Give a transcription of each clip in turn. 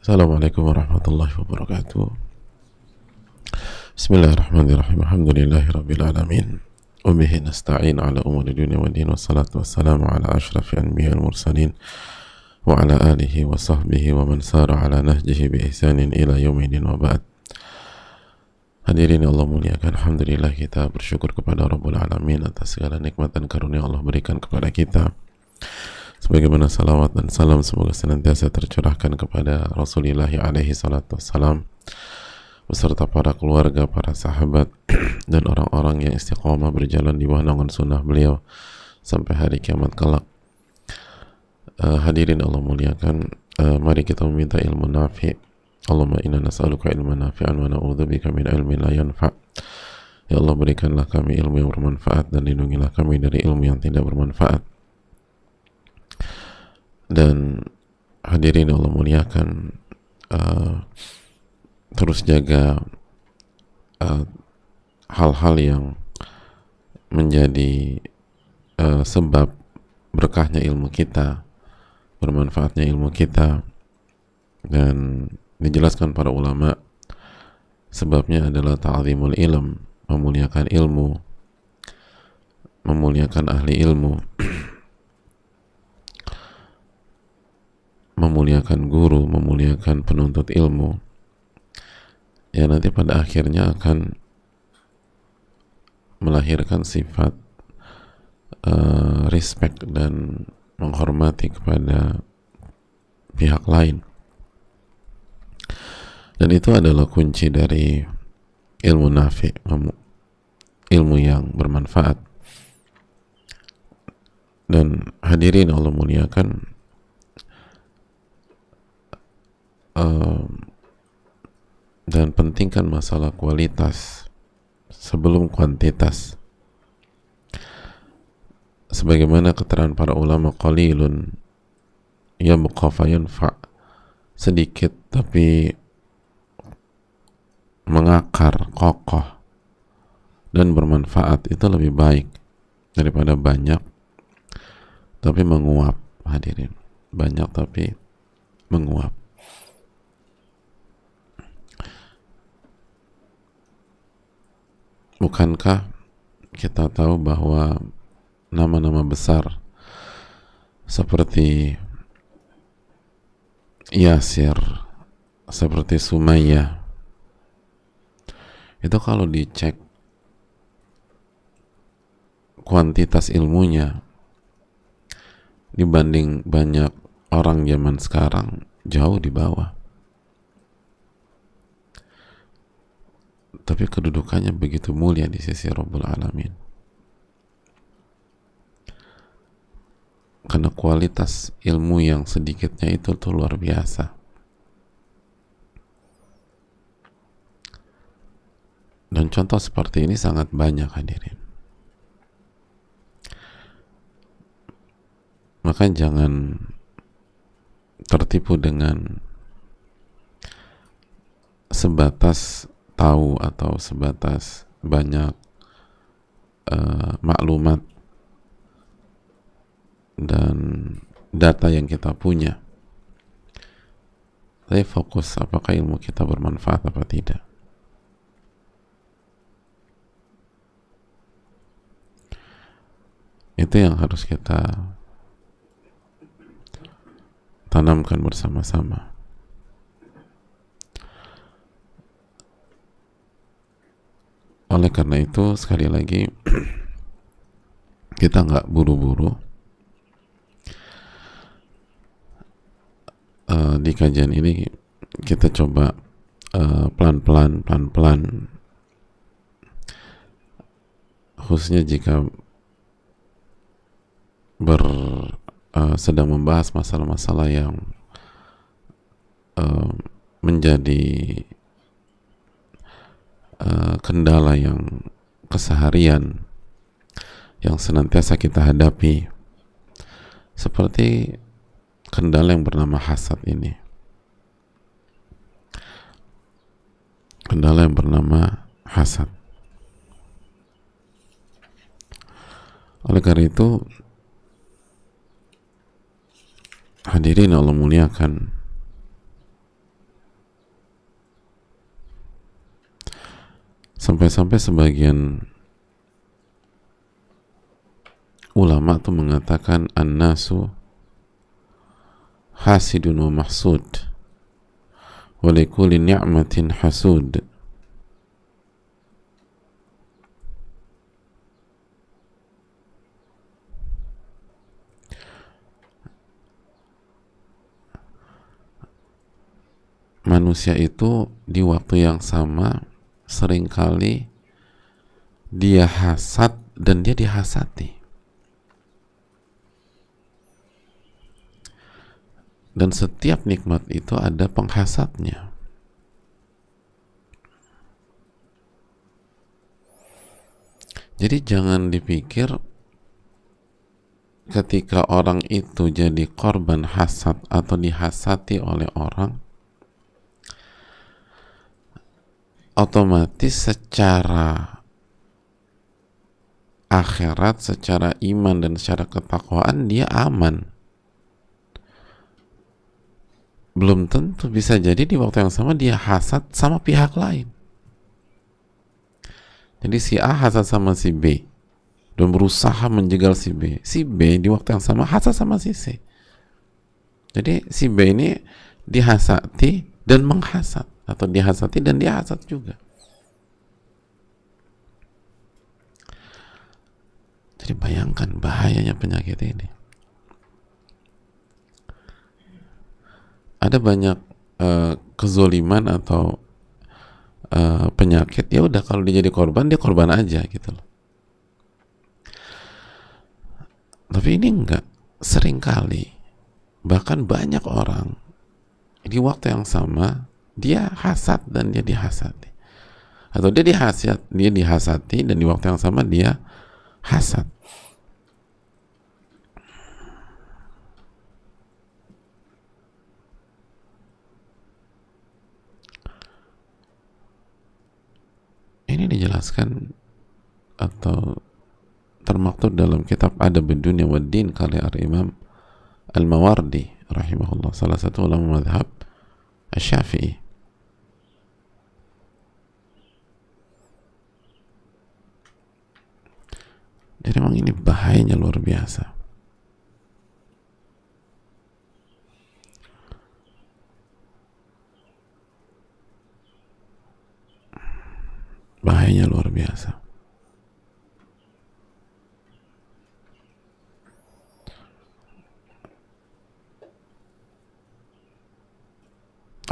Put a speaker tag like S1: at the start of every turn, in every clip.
S1: Assalamualaikum warahmatullahi wabarakatuh. Bismillahirrahmanirrahim. Alhamdulillahi rabbil alamin. Wa bihi nasta'in ala umuri dunya wa din. Wassalatu wassalamu ala ashrafil anbiya'i wal mursalin wa ala alihi wa sahbihi wa man sara ala nahjihi bi ihsanin ila yaumil wa ba'd. Hadirin Allah muliakan, alhamdulillah kita bersyukur kepada Rabbul Alamin atas segala nikmat dan karunia Allah berikan kepada kita. Sebagaimana salawat dan salam semoga senantiasa tercurahkan kepada Rasulullah alaihi salatu wassalam beserta para keluarga, para sahabat dan orang-orang yang istiqomah berjalan di bawah naungan sunnah beliau sampai hari kiamat kelak. Hadirin Allah muliakan, mari kita meminta ilmu nafi'. Allahumma inna nas'aluka ilman nafi'an wa na'udzubika min ilmin la yanfa'. Ya Allah, berikanlah kami ilmu yang bermanfaat dan lindungilah kami dari ilmu yang tidak bermanfaat. Dan hadirin Allah muliakan, terus jaga hal-hal yang menjadi sebab berkahnya ilmu kita, bermanfaatnya ilmu kita. Dan dijelaskan para ulama, sebabnya adalah ta'zimul ilm, memuliakan ilmu, memuliakan ahli ilmu, memuliakan guru, memuliakan penuntut ilmu, yang nanti pada akhirnya akan melahirkan sifat respect dan menghormati kepada pihak lain. Dan itu adalah kunci dari ilmu nafi', ilmu yang bermanfaat. Dan hadirin Allah muliakan, dan pentingkan masalah kualitas sebelum kuantitas. Sebagaimana keterangan para ulama, qalilun yabqa fayanfa', sedikit tapi mengakar, kokoh dan bermanfaat itu lebih baik daripada banyak tapi menguap. Hadirin, banyak tapi menguap. Bukankah kita tahu bahwa nama-nama besar seperti Yasir, seperti Sumayyah, itu kalau dicek kuantitas ilmunya dibanding banyak orang zaman sekarang, jauh di bawah. Tapi kedudukannya begitu mulia di sisi Rabbul Alamin, karena kualitas ilmu yang sedikitnya itu tuh luar biasa. Dan contoh seperti ini sangat banyak, hadirin. Maka jangan tertipu dengan sebatas tahu atau sebatas banyak maklumat dan data yang kita punya. Tapi fokus, apakah ilmu kita bermanfaat apa tidak. Itu yang harus kita tanamkan bersama-sama. Oleh karena itu, sekali lagi, kita nggak buru-buru di kajian ini. Kita coba pelan-pelan, khususnya jika sedang membahas masalah-masalah yang menjadi kendala yang keseharian yang senantiasa kita hadapi, seperti kendala yang bernama hasad ini. Kendala yang bernama hasad. Oleh karena itu, hadirin Allah muliakan, Sampai-sampai sebagian ulama tuh mengatakan an-nasu hasidun wa mahsud wa likulli ni'matin hasud. Manusia itu di waktu yang sama seringkali dia hasad dan dia dihasati. Dan setiap nikmat itu ada penghasadnya. Jadi jangan dipikir ketika orang itu jadi korban hasad atau dihasati oleh orang, otomatis secara akhirat, secara iman dan secara ketakwaan dia aman. Belum tentu, bisa jadi di waktu yang sama dia hasad sama pihak lain. Jadi si A hasad sama si B dan berusaha menjegal si B. Si B di waktu yang sama hasad sama si C. Jadi si B ini dihasati dan menghasad, atau dihasati dan dihasad juga. Jadi bayangkan bahayanya penyakit ini. Ada banyak kezoliman atau penyakit, ya udah kalau dia jadi korban, dia korban aja gitu loh. Tapi ini enggak. Seringkali bahkan banyak orang di waktu yang sama dia hasad dan dia dihasati, atau dia dihasati dan di waktu yang sama dia hasad. Ini dijelaskan atau termaktub dalam kitab Adab Dunya wa Din karya Imam Al-Mawardi rahimahullah, salah satu ulama mazhab Asy-Syafi'i. Jadi memang ini bahayanya luar biasa. Bahayanya luar biasa.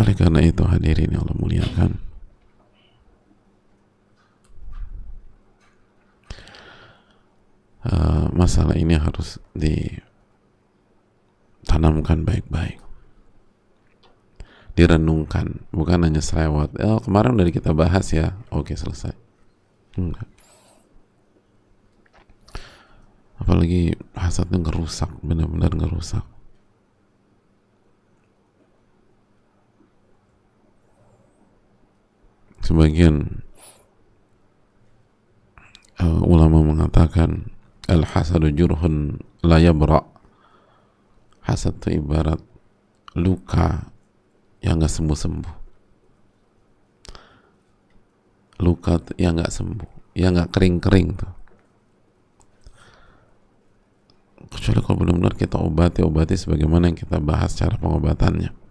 S1: Oleh karena itu hadirin yang Allah muliakan, masalah ini harus ditanamkan baik-baik, direnungkan, bukan hanya selewat. Oh, kemarin udah kita bahas ya, oke selesai. Enggak. Apalagi hasadnya ngerusak, benar-benar ngerusak. Sebagian ulama mengatakan al-hasadu jurhun la yabra. Hasad itu ibarat luka yang gak sembuh-sembuh, luka yang gak sembuh, yang gak kering-kering tuh. Kecuali kalau benar-benar kita obati sebagaimana yang kita bahas cara pengobatannya.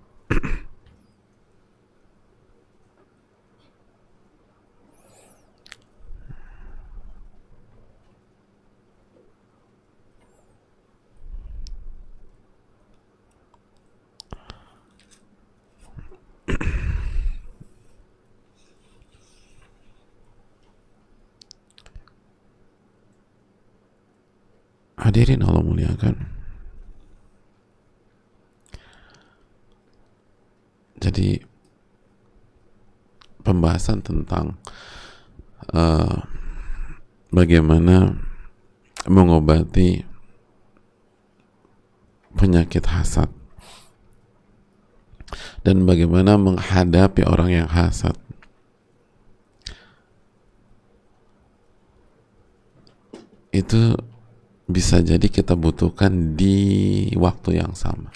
S1: Hadirin Allah muliakan. Jadi pembahasan tentang bagaimana mengobati penyakit hasad dan bagaimana menghadapi orang yang hasad, itu bisa jadi kita butuhkan di waktu yang sama,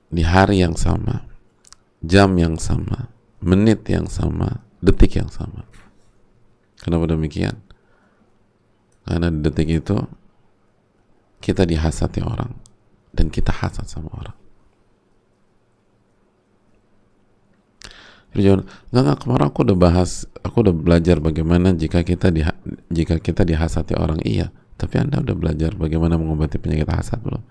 S1: di hari yang sama, jam yang sama, menit yang sama, detik yang sama. Kenapa demikian? Karena di detik itu kita dihasati orang dan kita hasad sama orang. Enggak, kemarin aku udah bahas, aku udah belajar bagaimana jika kita dihasati orang. Iya, tapi Anda udah belajar bagaimana mengobati penyakit hasad belum?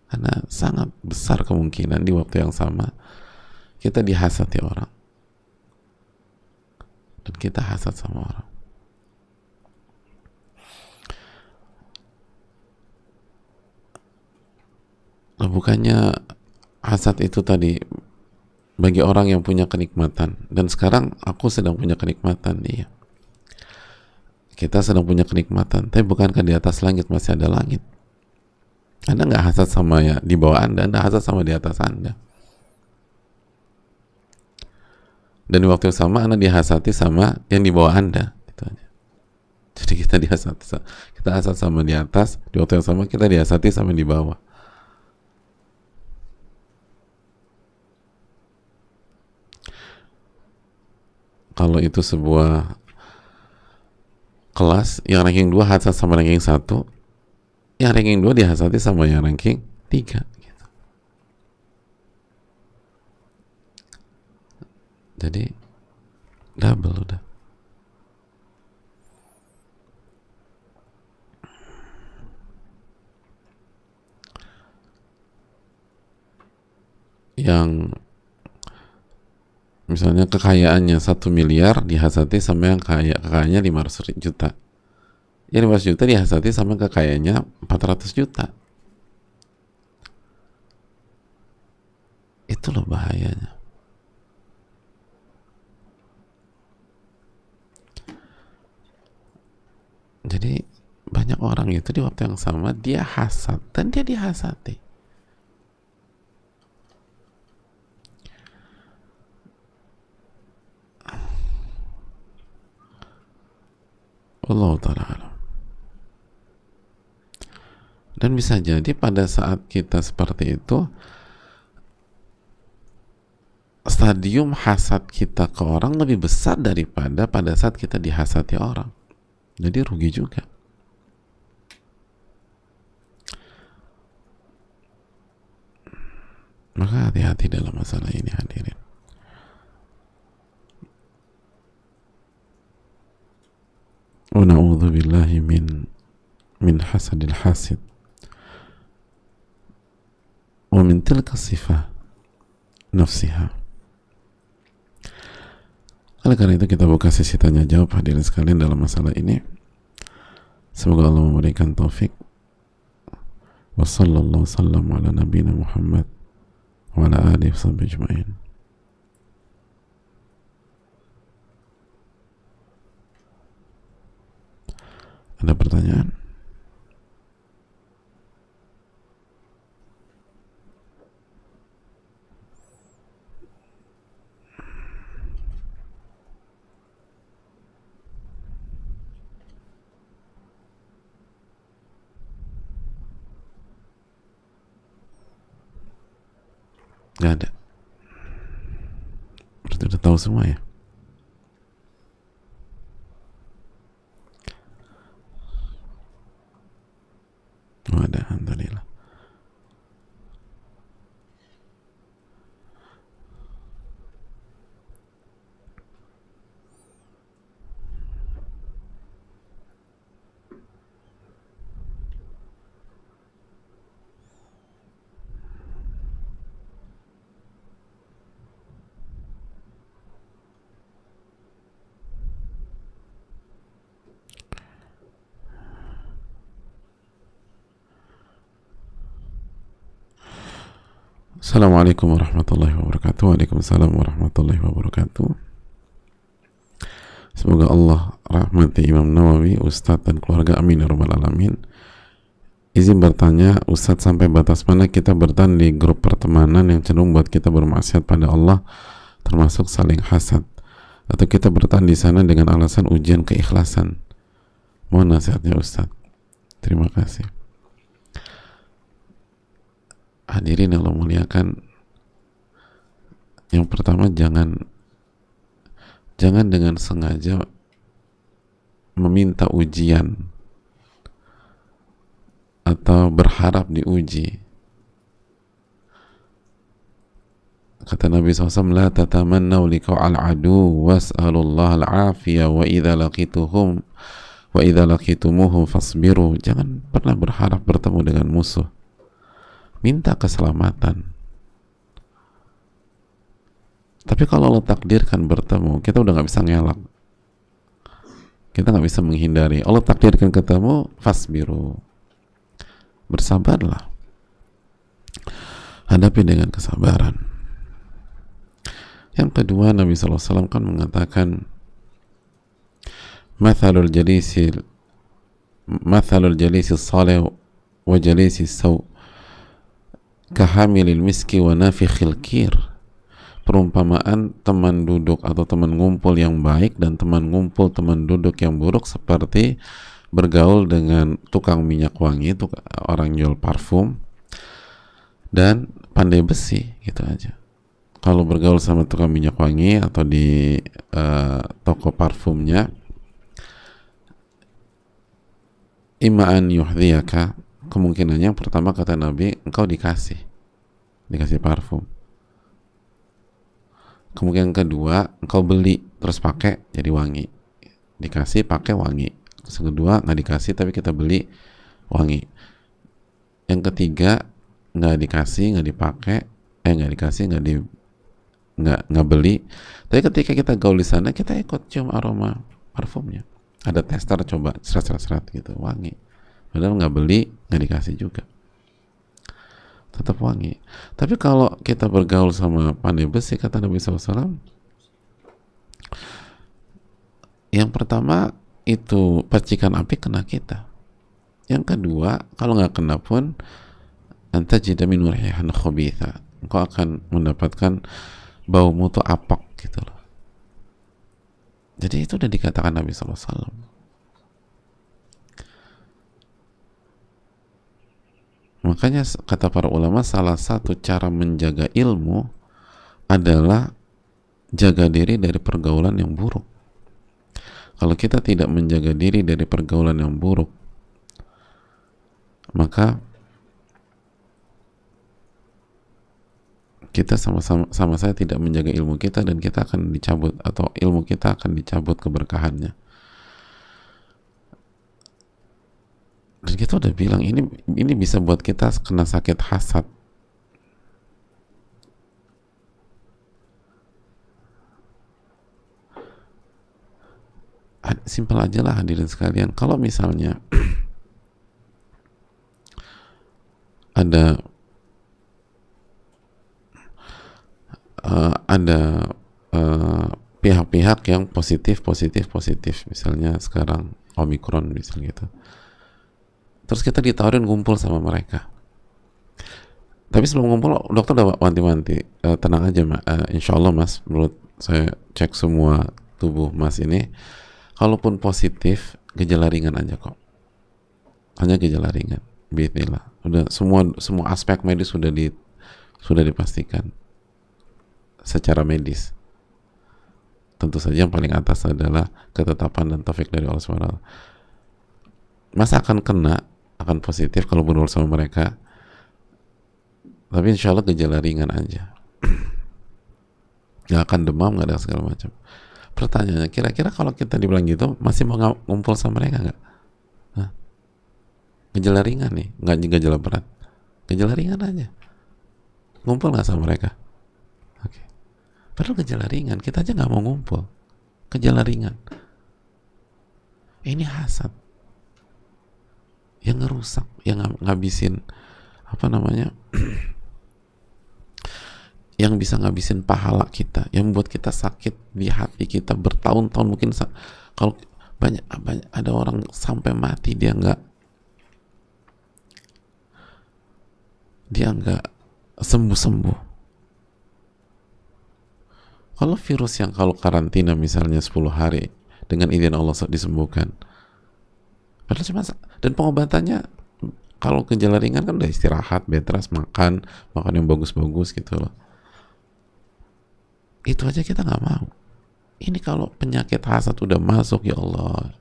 S1: Karena sangat besar kemungkinan di waktu yang sama kita dihasati orang dan kita hasad sama orang. Nah, bukannya hasad itu tadi bagi orang yang punya kenikmatan, dan sekarang aku sedang punya kenikmatan, iya, kita sedang punya kenikmatan, tapi bukankah di atas langit masih ada langit? Anda nggak hasad sama ya di bawah Anda hasad sama di atas Anda. Dan di waktu yang sama Anda dihasati sama yang di bawah Anda, gitu aja. Jadi kita hasad sama di atas, di waktu yang sama kita dihasati sama di bawah. Kalau itu sebuah kelas, yang ranking 2 hasad sama ranking 1, yang ranking 2 dihasati sama yang ranking 3 gitu. Jadi double udah. Yang misalnya kekayaannya 1 miliar dihasati sama yang kekayaannya 500 juta. Yang 500 juta dihasati sama kekayaannya 400 juta. Itu loh bahayanya. Jadi banyak orang itu di waktu yang sama dia hasad dan dia dihasati. Allah ta'ala alam. Dan bisa jadi pada saat kita seperti itu, stadium hasad kita ke orang lebih besar daripada pada saat kita dihasati orang. Jadi rugi juga. Maka hati-hati dalam masalah ini, hadirin. Wa na'udzu billahi min hasadil hasid wa min tilka sifah nafsiha. Oleh karena itu kita buka sesi tanya jawab, hadirin sekalian, dalam masalah ini. Semoga Allah memberikan taufik. Wa sallallahu sallam ala nabiyina Muhammad wa ala alihi wa sahbihi ajma'in. Ada pertanyaan? Gak ada. Berarti udah tahu semua ya? Oh, ada, alhamdulillah. Assalamualaikum warahmatullahi wabarakatuh. Waalaikumsalam warahmatullahi wabarakatuh. Semoga Allah rahmati Imam Nawawi, Ustadz dan keluarga, amin ya rabbal alamin. Izin bertanya, Ustadz, sampai batas mana kita bertahan di grup pertemanan yang cenderung buat kita bermaksiat pada Allah, termasuk saling hasad, atau kita bertahan di sana dengan alasan ujian keikhlasan? Mohon nasihatnya Ustadz. Terima kasih. Hadirin yang Allah muliakan, yang pertama, jangan Jangan dengan sengaja meminta ujian atau berharap diuji. Kata Nabi SAW, la tatamannaw liqa'al adu was'alullah al-afiyah wa idza laqitumuhum fasbiru. Jangan pernah berharap bertemu dengan musuh. Minta keselamatan. Tapi kalau Allah takdirkan bertemu, kita udah nggak bisa ngelak. Kita nggak bisa menghindari. Allah takdirkan ketemu, fasbiru. Bersabarlah. Hadapi dengan kesabaran. Yang kedua, Nabi SAW kan mengatakan, mathalul jalisi salih wa jalisi saw kahamilil miski wa nafikhil kir. Perumpamaan teman duduk atau teman ngumpul yang baik dan teman ngumpul teman duduk yang buruk seperti bergaul dengan tukang minyak wangi, orang jual parfum, dan pandai besi, gitu aja. Kalau bergaul sama tukang minyak wangi atau di toko parfumnya, ima'an yuhdiyaka, kemungkinannya yang pertama kata Nabi, engkau dikasih parfum. Kemungkinan kedua, engkau beli terus pakai jadi wangi. Dikasih pakai wangi. Terus kedua, nggak dikasih tapi kita beli wangi. Yang ketiga, nggak dikasih, nggak dipakai, nggak dikasih, nggak beli. Tapi ketika kita gaul di sana, kita ikut cium aroma parfumnya. Ada tester coba serat gitu, wangi. Padahal nggak beli, nggak dikasih juga, tetap wangi. Tapi kalau kita bergaul sama pandai besi, kata Nabi SAW, yang pertama itu percikan api kena kita. Yang kedua, kalau nggak kena pun, anta jida min rihan khabitha, engkau akan mendapatkan bau mutu apok gitu loh. Jadi itu udah dikatakan Nabi SAW. Makanya kata para ulama, salah satu cara menjaga ilmu adalah jaga diri dari pergaulan yang buruk. Kalau kita tidak menjaga diri dari pergaulan yang buruk, maka kita sama saya tidak menjaga ilmu kita, dan kita akan dicabut, atau ilmu kita akan dicabut keberkahannya. Dan kita udah bilang ini bisa buat kita kena sakit hasad. Simpel aja lah hadirin sekalian. Kalau misalnya ada pihak-pihak yang positif, misalnya sekarang Omikron misalnya gitu, terus kita ditawarin ngumpul sama mereka. Tapi sebelum ngumpul, dokter udah wanti-wanti, tenang aja insya Allah mas, menurut saya cek semua tubuh mas ini, kalaupun positif, gejala ringan aja kok, hanya gejala ringan, bismillah. Udah semua aspek medis sudah dipastikan secara medis. Tentu saja yang paling atas adalah ketetapan dan taufik dari Allah SWT. Masa akan positif kalau bergaul sama mereka, tapi insya Allah gejala ringan aja, nggak akan demam, nggak ada segala macam. Pertanyaannya, kira-kira kalau kita dibilang gitu, masih mau ngumpul sama mereka nggak? Gejala ringan nih, nggak gejala berat, gejala ringan aja, ngumpul nggak sama mereka? Oke. Padahal gejala ringan, kita aja nggak mau ngumpul, gejala ringan. Ini hasad yang ngerusak, yang ngabisin yang bisa ngabisin pahala kita, yang membuat kita sakit di hati kita bertahun-tahun. Mungkin kalau banyak ada orang sampai mati dia nggak sembuh. Kalau virus yang kalau karantina misalnya 10 hari dengan izin Allah disembuhkan, padahal cuma, dan pengobatannya kalau gejala ringan kan udah istirahat, bed rest, makan yang bagus-bagus gitu loh. Itu aja kita nggak mau. Ini kalau penyakit hasad udah masuk, ya Allah,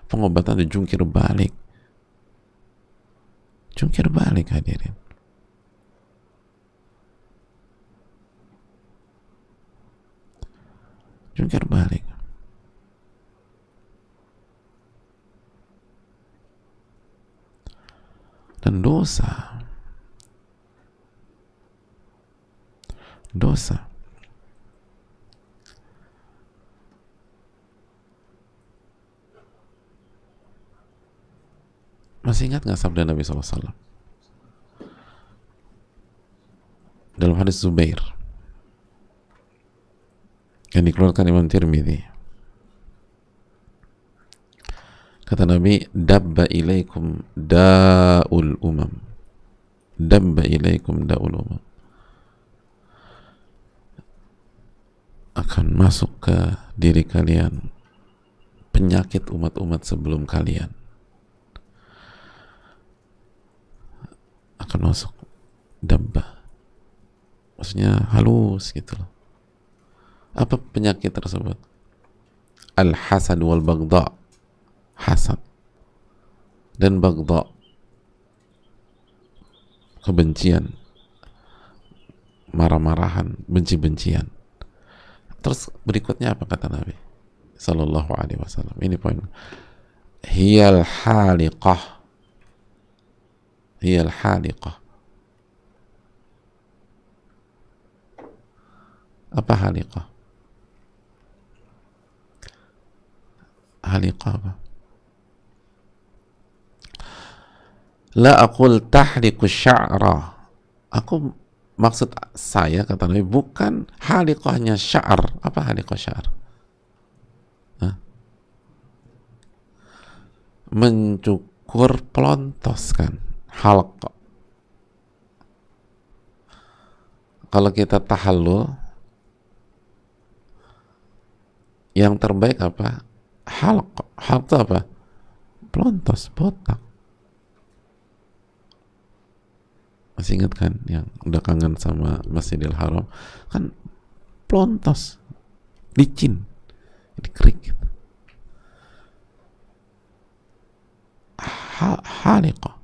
S1: pengobatan dijungkir balik. Jungkir balik, hadirin. Jungkir balik. Dan dosa masih ingat nggak sabda Nabi SAW dalam hadis Zubair yang dikeluarkan Imam Tirmidzi? Kata Nabi, dabba ilaikum da'ul umam. Dabba ilaikum da'ul umam. Akan masuk ke diri kalian penyakit umat-umat sebelum kalian. Akan masuk. Dabba. Maksudnya halus gitu loh. Apa penyakit tersebut? Al-hasad wal baghdha. Hasad dan baghdha, kebencian, marah-marahan, benci-bencian. Terus berikutnya apa kata Nabi Sallallahu Alaihi Wasallam? Ini poin. Hiyal haliqah. Hiyal haliqah. Apa haliqah? Haliqah apa? La aqul tahliqu sya'ra. Aku maksud saya, kata Nabi, bukan haliqahnya sya'ar. Apa haliqah sya'ar? Mencukur pelontos kan, halqa. Kalau kita tahallul, yang terbaik apa? Halqa. Halqa apa? Pelontos, botak. Masih ingat kan yang udah kangen sama Masjidil Haram? Kan pelontos, licin, ini kering gitu. Haliqah,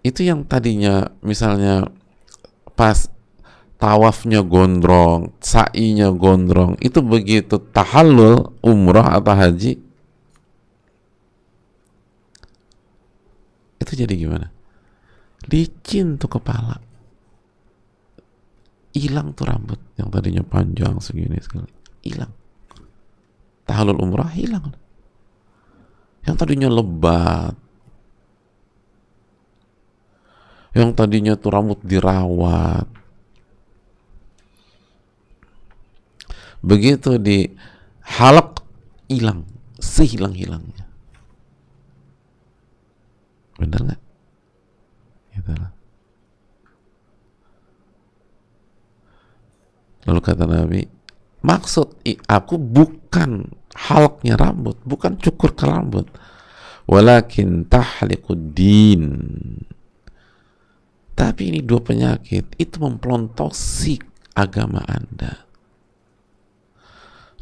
S1: itu yang tadinya misalnya pas tawafnya gondrong, sa'inya gondrong, itu begitu tahallul umrah atau haji, itu jadi gimana? Licin tuh kepala, hilang tuh rambut yang tadinya panjang segini sekali, hilang. Tahallul umrah hilang. Yang tadinya lebat, yang tadinya tuh rambut dirawat, begitu di halak hilang, sehilang-hilangnya. Bener nggak? Gitu lah. Lalu kata Nabi, maksud aku bukan halaknya rambut, bukan cukur ke rambut, walakin tahliqud din. Tapi ini dua penyakit, itu mempelontosi agama Anda.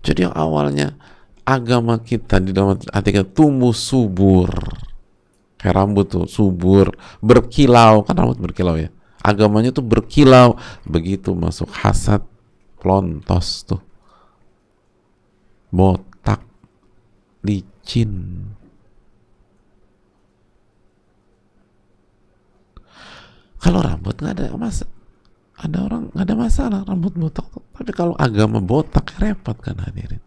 S1: Jadi yang awalnya agama kita di dalam hati kita tumbuh subur, kayak rambut tuh subur, berkilau, kan rambut berkilau ya, agamanya tuh berkilau. Begitu masuk hasad, pelontos tuh, botak, licin. Kalau rambut nggak ada masalah, ada orang nggak ada masalah rambut botak. Tapi kalau agama botak repot kan, hadirin.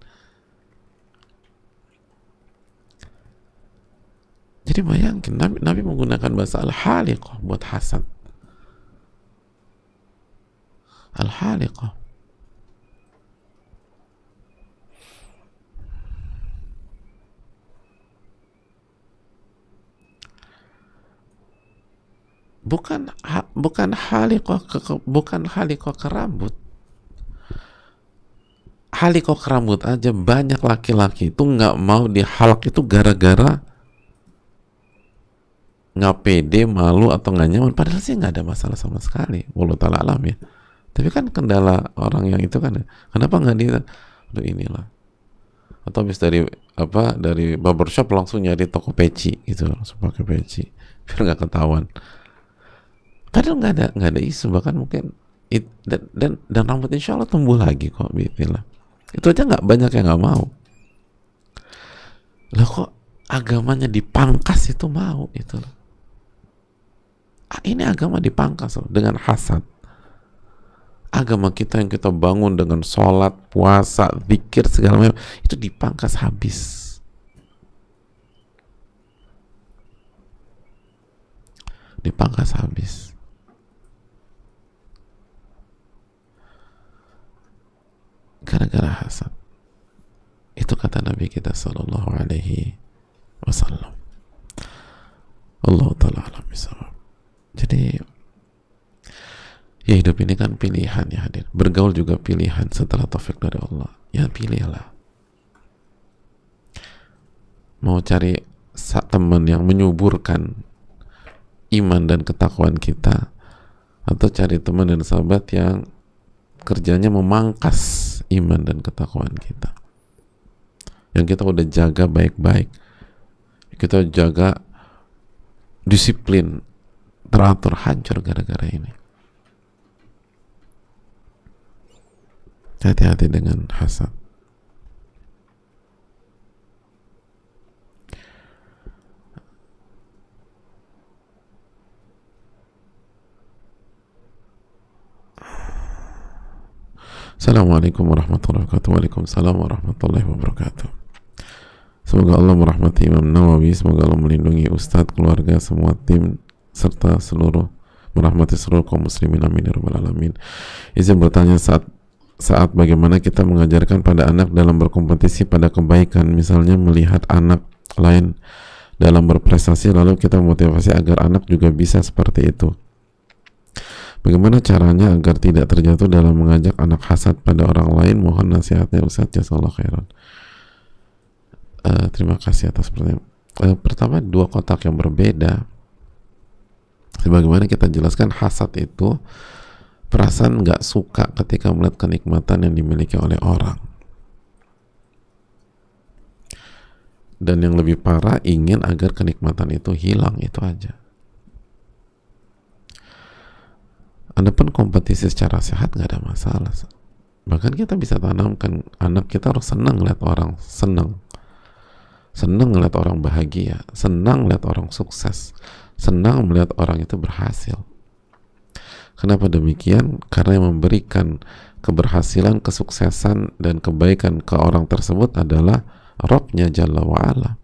S1: Jadi bayangkan Nabi menggunakan bahasa al-haliqah buat hasad. Al-haliqah. Bukan haliqah ke rambut. Haliqah ke rambut aja banyak laki-laki itu nggak mau dihalak itu gara-gara nggak pede, malu atau nggak nyaman. Padahal sih nggak ada masalah sama sekali. Wallahu ta'ala alam ya. Tapi kan kendala orang yang itu kan, kenapa nggak dia, aduh inilah, atau habis dari barbershop langsung nyari toko peci gitu, langsung pakai peci biar nggak ketahuan. Padahal nggak ada isu, bahkan mungkin dan rambut insya Allah tumbuh lagi kok, bismillah. Itu aja nggak banyak yang nggak mau. Lah kok agamanya dipangkas itu mau itu loh. Ini agama dipangkas loh, dengan hasad. Agama kita yang kita bangun dengan sholat, puasa, zikir segala macam itu dipangkas habis. Dipangkas habis. Gara-gara hasad. Itu kata Nabi kita sallallahu alaihi wasallam. Allah ta'ala alam bisawab. Jadi ya hidup ini kan pilihan ya hadir. Bergaul juga pilihan setelah taufik dari Allah. Ya pilihlah. Mau cari teman yang menyuburkan iman dan ketakwaan kita, atau cari teman dan sahabat yang kerjanya memangkas iman dan ketakwaan kita, yang kita udah jaga baik-baik, kita jaga disiplin, teratur, hancur gara-gara ini. Hati-hati dengan hasad. Assalamualaikum warahmatullahi wabarakatuh. Waalaikumsalam warahmatullahi wabarakatuh. Semoga Allah merahmati Imam Nawawi, semoga Allah melindungi Ustadz, keluarga, semua tim, serta merahmati seluruh kaum muslimin, amin ya rabbal alamin. Izin bertanya, saat bagaimana kita mengajarkan pada anak dalam berkompetisi pada kebaikan, misalnya melihat anak lain dalam berprestasi lalu kita memotivasi agar anak juga bisa seperti itu. Bagaimana caranya agar tidak terjatuh dalam mengajak anak hasad pada orang lain? Mohon nasihatnya Ustaz, jazakallahu khairan. Terima kasih atas pertanyaan. Pertama, dua kotak yang berbeda. Sebagaimana kita jelaskan, hasad itu perasaan nggak suka ketika melihat kenikmatan yang dimiliki oleh orang. Dan yang lebih parah, ingin agar kenikmatan itu hilang, itu aja. Adapun kompetisi secara sehat nggak ada masalah. Bahkan kita bisa tanamkan anak kita harus senang lihat orang senang ngeliat orang bahagia, senang melihat orang sukses, senang melihat orang itu berhasil. Kenapa demikian? Karena yang memberikan keberhasilan, kesuksesan, dan kebaikan ke orang tersebut adalah Rabbnya Jalla wa'ala.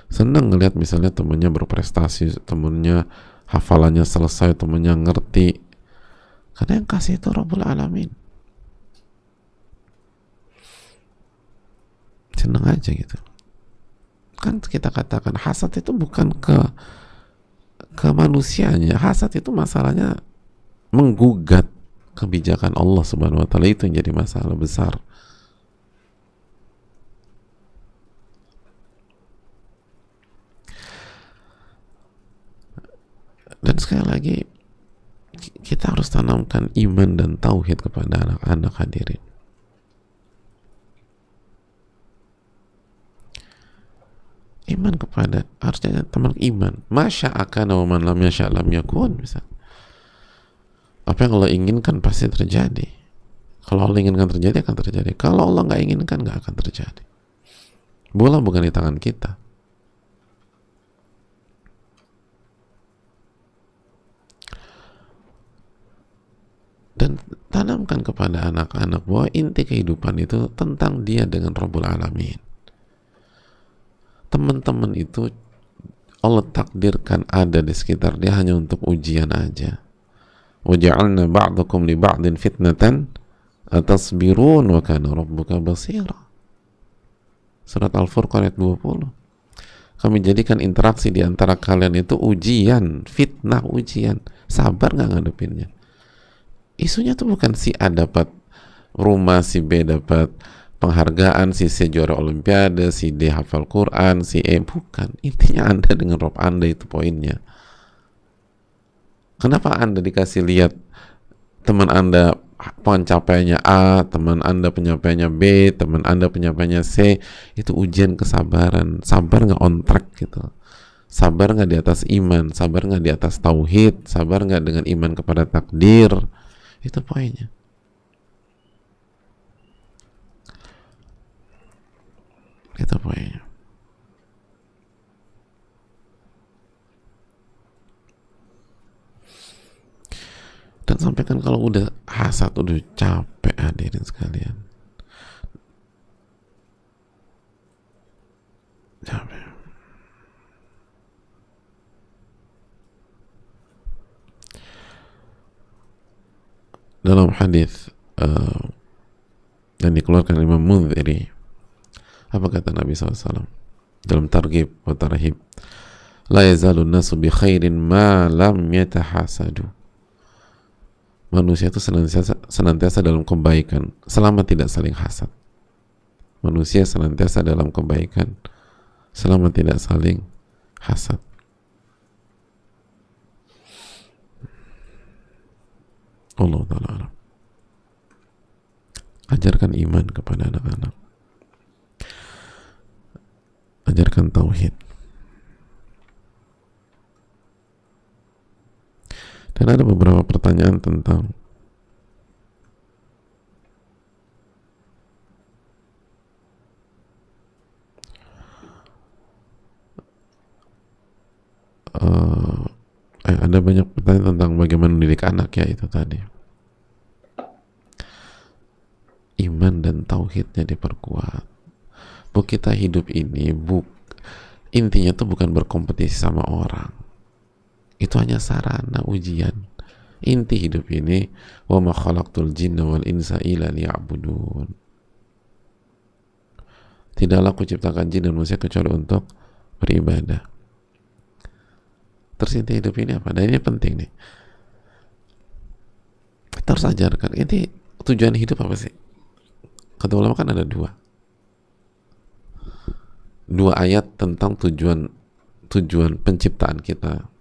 S1: Senang ngelihat misalnya temannya berprestasi, temannya hafalannya selesai, temannya ngerti, karena yang kasih itu Rabbul Alamin. Senang aja gitu. Kan kita katakan hasad itu bukan ke manusianya. Hasad itu masalahnya menggugat kebijakan Allah Subhanahu wa taala, itu yang jadi masalah besar. Dan sekali lagi kita harus tanamkan iman dan tauhid kepada anak-anak hadirin. Iman kepada, harusnya teman iman. Masya'akana wa man lam yasha' lam yakun. Misal, apa yang Allah inginkan pasti terjadi. Kalau Allah inginkan terjadi, akan terjadi. Kalau Allah nggak inginkan, nggak akan terjadi. Bola bukan di tangan kita. Dan tanamkan kepada anak-anak bahwa inti kehidupan itu tentang dia dengan Rabbul Alamin. Teman-teman itu Allah takdirkan ada di sekitar dia hanya untuk ujian aja. وَجَعَلْنَا بَعْضَكُمْ لِبَعْضٍ فِتْنَةً أَتَصْبِرُونَ وَكَانَ رَبُّكَ بَصِيرًا. Surat Al-Furqan ayat 20. Kami jadikan interaksi di antara kalian itu ujian, fitnah, ujian. Sabar nggak ngadepinnya? Isunya tuh bukan si A dapat rumah, si B dapat penghargaan, si C juara olimpiade, si D hafal Quran, si E bukan. Intinya Anda dengan Rob Anda, itu poinnya. Kenapa Anda dikasih lihat teman Anda pencapaiannya A, teman Anda pencapaiannya B, teman Anda pencapaiannya C? Itu ujian kesabaran. Sabar nggak on track gitu. Sabar nggak di atas iman, sabar nggak di atas tauhid, sabar nggak dengan iman kepada takdir. Itu poinnya. Itu poinnya. Dan sampaikan kalau udah hasad, udah capek hadirin sekalian. Capek. Dalam hadis yang dikeluarkan Imam Munziri, apa kata Nabi SAW dalam Targhib wa Tarhib? La yazalun nasu bi khairin ma lam yatahasadu. Manusia itu senantiasa dalam kebaikan selama tidak saling hasad. Manusia senantiasa dalam kebaikan selama tidak saling hasad. Allah Ta'ala. Ajarkan iman kepada anak-anak. Ajarkan tauhid. Dan ada beberapa pertanyaan tentang ada banyak pertanyaan tentang bagaimana mendidik anak, ya itu tadi. Iman dan tauhidnya diperkuat. Kita hidup ini intinya tuh bukan berkompetisi sama orang. Itu hanya sarana ujian. Inti hidup ini, wa ma khalaqtul jinna wal insa illa liya'budun. Tidaklah aku ciptakan jin dan manusia kecuali untuk beribadah. Terus inti hidup ini apa? Dan ini penting nih. Kita harus ajarkan. Inti tujuan hidup apa sih? Kata ulama kan ada dua ayat tentang tujuan penciptaan kita.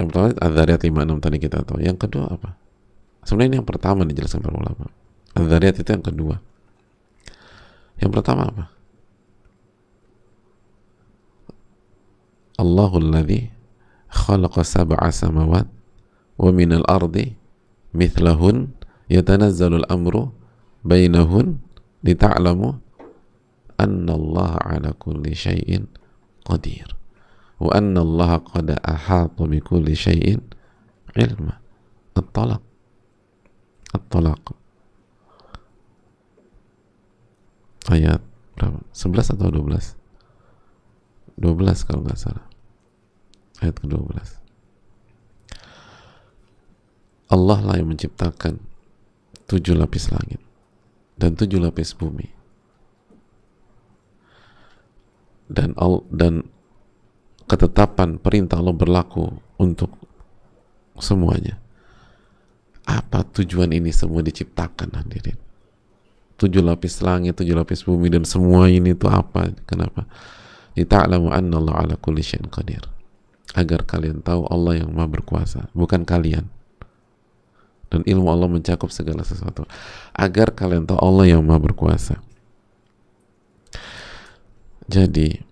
S1: Yang pertama Az-Zariyat 56 tadi kita tahu. Yang kedua apa? Sebenarnya ini yang pertama dijelaskan para ulama. Az-Zariyat itu yang kedua. Yang pertama apa? Allahul ladzi khalaqa sab'a samawat wa minal ardi mithlahun yatanazzalul amru bainahun lita'lamu anna Allah ala kulli syai'in qadir wa anna Allah qad ahata bi kulli syai'in ilma. At-Talaq ayat berapa? 11 atau 12? 12 kalau nggak salah, ayat ke-12. Allah lah yang menciptakan 7 lapis langit dan 7 lapis bumi, dan ketetapan perintah Allah berlaku untuk semuanya. Apa tujuan ini semua diciptakan, hadirin? 7 lapis langit, 7 lapis bumi, dan semua ini tuh apa? Kenapa? Lita'lamu anna Allah ala kulli syai'in qadir. Agar kalian tahu Allah yang Maha berkuasa, bukan kalian. Dan ilmu Allah mencakup segala sesuatu. Agar kalian tahu Allah yang Maha berkuasa. Jadi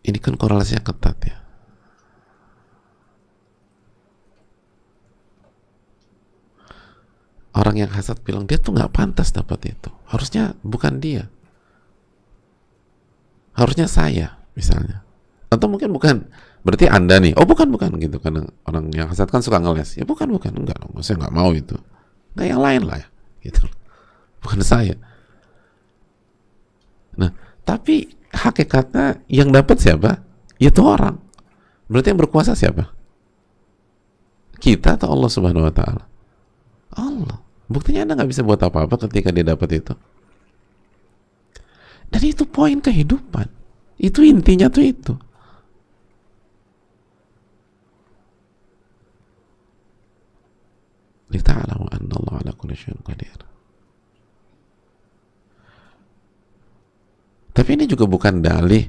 S1: ini kan korelasinya ketat, ya. Orang yang hasad bilang dia tuh nggak pantas dapat itu. Harusnya bukan dia. Harusnya saya, misalnya. Atau mungkin bukan, berarti Anda nih. Oh bukan gitu. Karena orang yang hasad kan suka ngeles. Ya bukan, enggak dong. Saya nggak mau itu. Nggak, yang lain lah ya. Gitu. Bukan saya. Nah, tapi hakikatnya yang dapat siapa? Itu orang. Berarti yang berkuasa siapa? Kita atau Allah Subhanahu Wa Taala? Allah. Buktinya Anda nggak bisa buat apa-apa ketika dia dapat itu. Dan itu poin kehidupan. Itu intinya tuh itu. Lita'lamu anna Allah ala kulli syai'in qadir. Tapi ini juga bukan dalih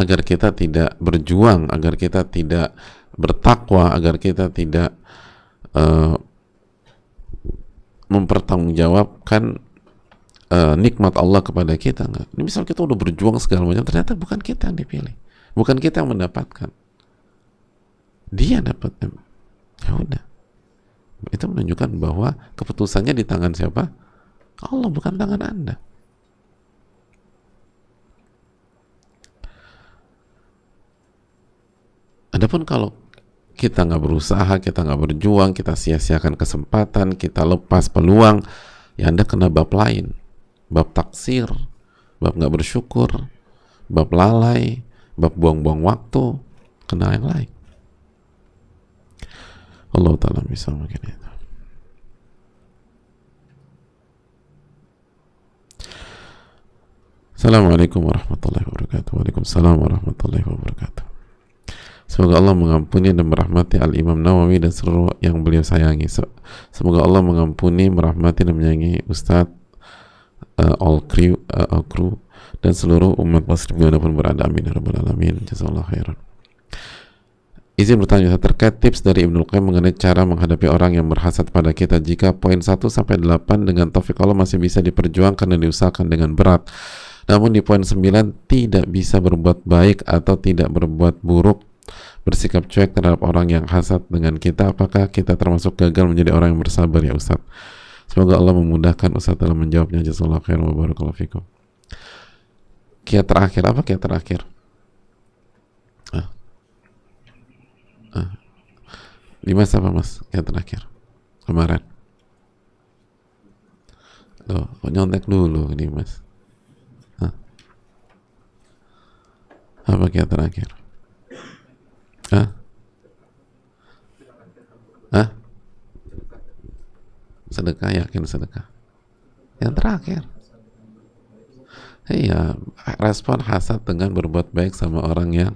S1: agar kita tidak berjuang, agar kita tidak bertakwa, agar kita tidak mempertanggungjawabkan nikmat Allah kepada kita. Enggak. Ini misal kita udah berjuang segala macam, ternyata bukan kita yang dipilih, bukan kita yang mendapatkan, dia dapat. Ya udah, itu menunjukkan bahwa keputusannya di tangan siapa? Allah, bukan tangan Anda. Adapun kalau kita nggak berusaha, kita nggak berjuang, kita sia-siakan kesempatan, kita lepas peluang, ya Anda kena bab lain, bab taksir, bab nggak bersyukur, bab lalai, bab buang-buang waktu, kena yang lain. Allah Ta'ala bisa mungkin itu. Assalamualaikum warahmatullahi wabarakatuh. Waalaikumsalam warahmatullahi wabarakatuh. Semoga Allah mengampuni dan merahmati Al-Imam Nawawi dan seluruh yang beliau sayangi. Semoga Allah mengampuni, merahmati dan menyayangi Ustadz, all crew dan seluruh umat muslim dimanapun berada. Amin ya rabbal alamin. Jazakallahu khairan. Izin bertanya terkait tips dari Ibnul Qayyim mengenai cara menghadapi orang yang berhasad pada kita. Jika poin 1 sampai 8 dengan taufik Allah masih bisa diperjuangkan dan diusahakan dengan berat, namun di poin 9 tidak bisa berbuat baik atau tidak berbuat buruk, bersikap cuek terhadap orang yang hasad dengan kita, apakah kita termasuk gagal menjadi orang yang bersabar ya Ustaz? Semoga Allah memudahkan Ustaz dalam menjawabnya. Jazakallahu khairan wa barakallahu fikum. Kiat terakhir, apa kiat terakhir? Dimas apa mas? Kiat terakhir kemarin. Loh, kok nyontek dulu Dimas? Apa kiat terakhir? Sedekah, yakin sedekah. Yang terakhir, iya, respon hasad dengan berbuat baik sama orang yang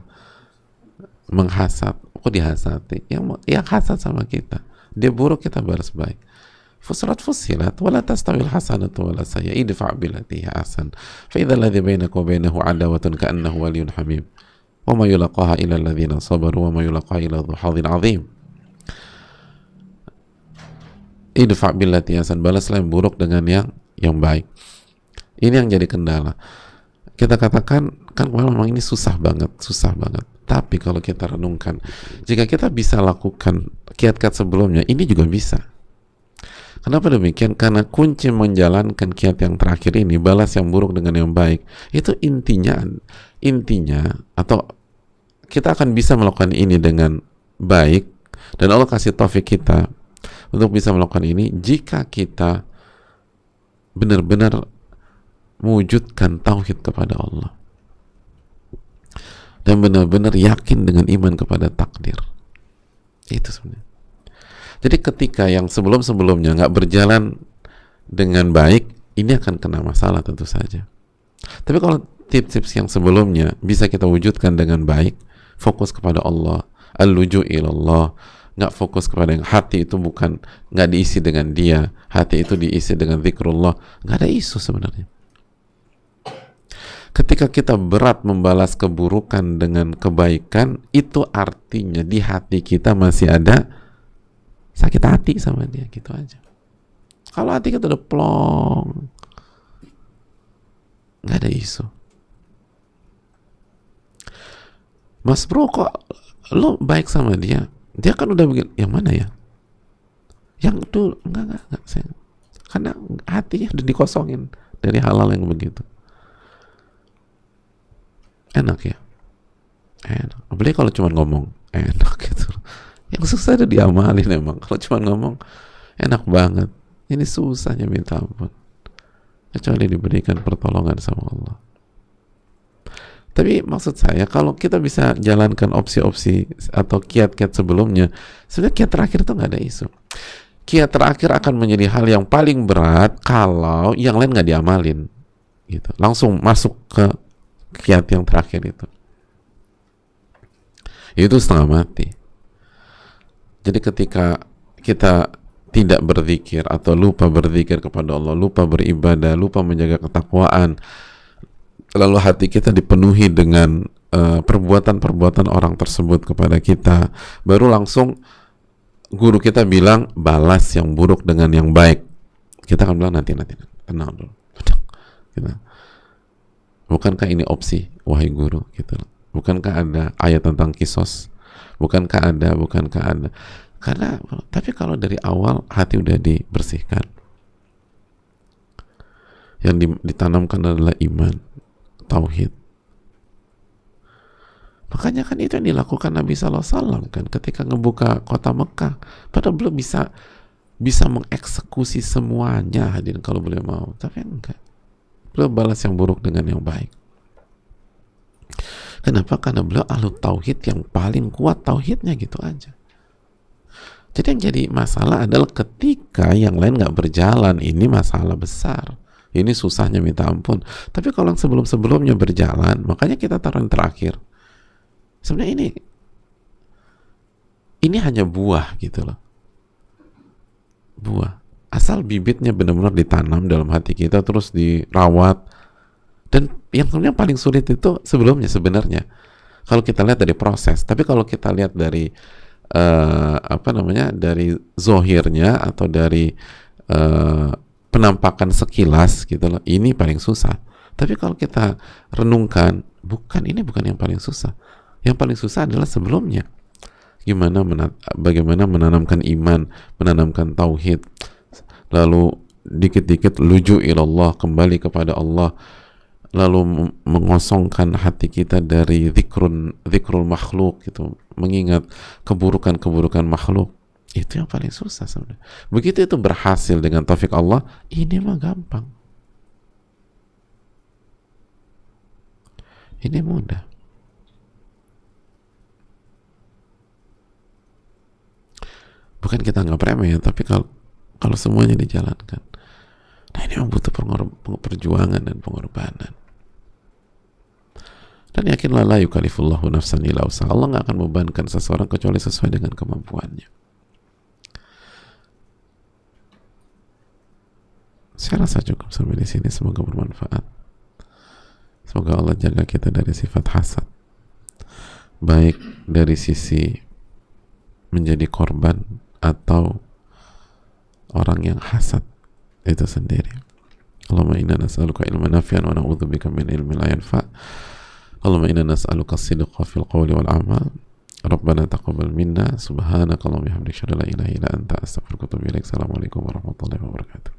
S1: menghasad. Kok dihasati? Yang hasad sama kita, dia buruk, kita balas baik. Fusilat fusilat, wala tastawil hasanatu wala sayya, idfa' billati hiya ahsan, fa idza alladhi bainaka wa bainahu adawatun ka'annahu waliyyun hamim, wa ma yulaqaha illa alladhina sabaru wa ma yulaqaha illa dzu hadzin 'adzim. Idfa' billati hiya ahsan, balaslah yang buruk dengan yang baik. Ini yang jadi kendala. Kita katakan kan memang ini susah banget. Tapi kalau kita renungkan, jika kita bisa lakukan kiat-kiat sebelumnya, ini juga bisa. Kenapa demikian? Karena kunci menjalankan kiat yang terakhir ini, balas yang buruk dengan yang baik, itu intinya atau kita akan bisa melakukan ini dengan baik, dan Allah kasih taufik kita untuk bisa melakukan ini jika kita benar-benar mewujudkan tauhid kepada Allah dan benar-benar yakin dengan iman kepada takdir. Itu sebenarnya. Jadi ketika yang sebelum-sebelumnya nggak berjalan dengan baik, ini akan kena masalah tentu saja. Tapi kalau tips-tips yang sebelumnya bisa kita wujudkan dengan baik, fokus kepada Allah, al-luju ilallah, nggak fokus kepada yang hati itu bukan, nggak diisi dengan dia, hati itu diisi dengan zikrullah, nggak ada isu sebenarnya. Ketika kita berat membalas keburukan dengan kebaikan, itu artinya di hati kita masih ada sakit hati sama dia, gitu aja. Kalau hati kita udah plong, nggak ada isu. Mas bro, kok lo baik sama dia? Dia kan udah begini. Yang mana ya? Yang dulu, enggak saya. Karena hatinya udah dikosongin dari hal-hal yang begitu. Enak ya? Enak. Apalagi kalau cuma ngomong, enak gitu. Yang susah itu diamalin emang. Kalau cuma ngomong, enak banget. Ini susahnya minta ampun. Kecuali diberikan pertolongan sama Allah. Tapi maksud saya, kalau kita bisa jalankan opsi-opsi atau kiat-kiat sebelumnya, sebenarnya kiat terakhir itu nggak ada isu. Kiat terakhir akan menjadi hal yang paling berat kalau yang lain nggak diamalin. Gitu. Langsung masuk ke kiat yang terakhir itu. Itu setengah mati. Jadi ketika kita tidak berzikir atau lupa berzikir kepada Allah, lupa beribadah, lupa menjaga ketakwaan, lalu hati kita dipenuhi dengan perbuatan-perbuatan orang tersebut kepada kita, baru langsung guru kita bilang balas yang buruk dengan yang baik. Kita akan bilang nanti tenang dulu. Gitu. Bukankah ini opsi, wahai guru? Gitu. Bukankah ada ayat tentang kisos? Bukankah ada? Karena, tapi kalau dari awal hati udah dibersihkan, yang ditanamkan adalah iman, tauhid. Makanya kan itu yang dilakukan Nabi SAW kan ketika ngebuka kota Mekah. Padahal belum bisa mengeksekusi semuanya, hadirin, kalau beliau mau. Tapi enggak. Beliau balas yang buruk dengan yang baik. Kenapa? Karena beliau ahlu tauhid yang paling kuat tauhidnya, gitu aja. Jadi yang jadi masalah adalah ketika yang lain nggak berjalan, ini masalah besar. Ini susahnya minta ampun. Tapi kalau yang sebelum-sebelumnya berjalan, makanya kita taruh yang terakhir. Sebenarnya ini hanya buah gitu loh. Buah. Asal bibitnya benar-benar ditanam dalam hati kita, terus dirawat. Dan yang sebenarnya paling sulit itu sebelumnya sebenarnya. Kalau kita lihat dari proses. Tapi kalau kita lihat dari dari zohirnya atau dari penampakan sekilas gitu loh, ini paling susah. Tapi kalau kita renungkan, ini bukan yang paling susah. Yang paling susah adalah sebelumnya. Bagaimana menanamkan iman, menanamkan tauhid, lalu dikit-dikit luju ilallah, kembali kepada Allah, lalu mengosongkan hati kita dari zikrul makhluk gitu, mengingat keburukan makhluk. Itu yang paling susah sebenarnya. Begitu itu berhasil dengan taufik Allah, ini mah gampang. Ini mudah. Bukan kita nggak remeh ya, tapi kalau semuanya dijalankan. Nah, ini memang butuh perjuangan dan pengorbanan. Dan yakinlah, la yukallifullahu nafsan illa wus'aha. Allah nggak akan membebankan seseorang kecuali sesuai dengan kemampuannya. Saya rasa cukup sampai di sini. Semoga bermanfaat. Semoga Allah jaga kita dari sifat hasad, baik dari sisi menjadi korban atau orang yang hasad itu sendiri. Allahumma inna nas'aluka ilman nafi'an wa na'udzubika min ilmin la yanfa'. Allahumma inna nas'aluka as-sidqa fil qawli wal amal. Rabbana taqabbal minna subhanaka Allahumma bihamdika, la ilaha illa anta, astaghfiruka wa atubu ilaik. Assalamualaikum warahmatullahi wabarakatuh.